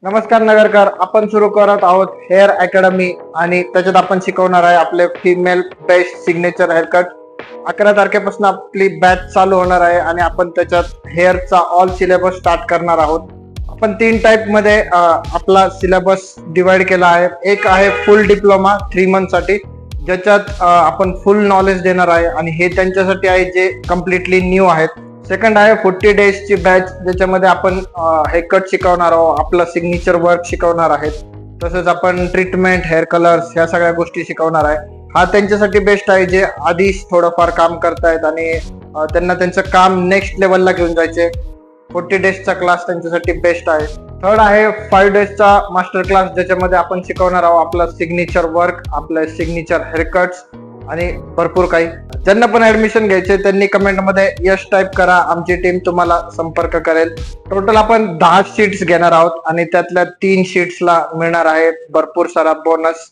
नमस्कार नगरकर, आपण सुरू करत आहोत हेअर अकॅडमी आणि त्याच्यात आपण शिकवणार आहे आपले फिमेल बेस्ट सिग्नेचर हेअरकट. 11 तारखेपासून आपली बॅच चालू होणार आहे आणि आपण त्याच्यात हेअरचा ऑल सिलेबस स्टार्ट करणार आहोत. आपण 3 टाइप मध्ये आपला सिलेबस डिवाइड केला आहे. एक आहे फुल डिप्लोमा 3 मंथ साठी, ज्याच्यात आपण फुल नॉलेज देणार आहे आणि हे त्यांच्यासाठी आहे जे कम्प्लिटली न्यू आहेत. सेकंड आहे 40 डेज ची बॅच, ज्याच्यामध्ये आपण हेअर कट शिकवणार आहोत, आपलं सिग्नेचर वर्क शिकवणार आहेत. तसंच आपण ट्रीटमेंट, हेअर कलर्स ह्या सगळ्या गोष्टी शिकवणार आहे. हा त्यांच्यासाठी बेस्ट आहे जे आधीच थोडंफार काम करतायत आणि त्यांना त्यांचं काम नेक्स्ट लेवलला घेऊन जायचे. 40 डेजचा क्लास त्यांच्यासाठी बेस्ट आहे. थर्ड आहे 5 डेजचा मास्टर क्लास, ज्याच्यामध्ये आपण शिकवणार आहोत आपलं सिग्नेचर वर्क, आपलं सिग्नेचर हेअरकट्स आणि भरपूर काही. ज्यांना पण ऍडमिशन घ्यायचे त्यांनी कमेंट मध्ये यस टाईप करा, आमची टीम तुम्हाला संपर्क करेल. टोटल आपण 10 शीट्स घेणार आहोत आणि त्यातल्या 3 शीट्सला मिळणार आहे भरपूर सारा बोनस.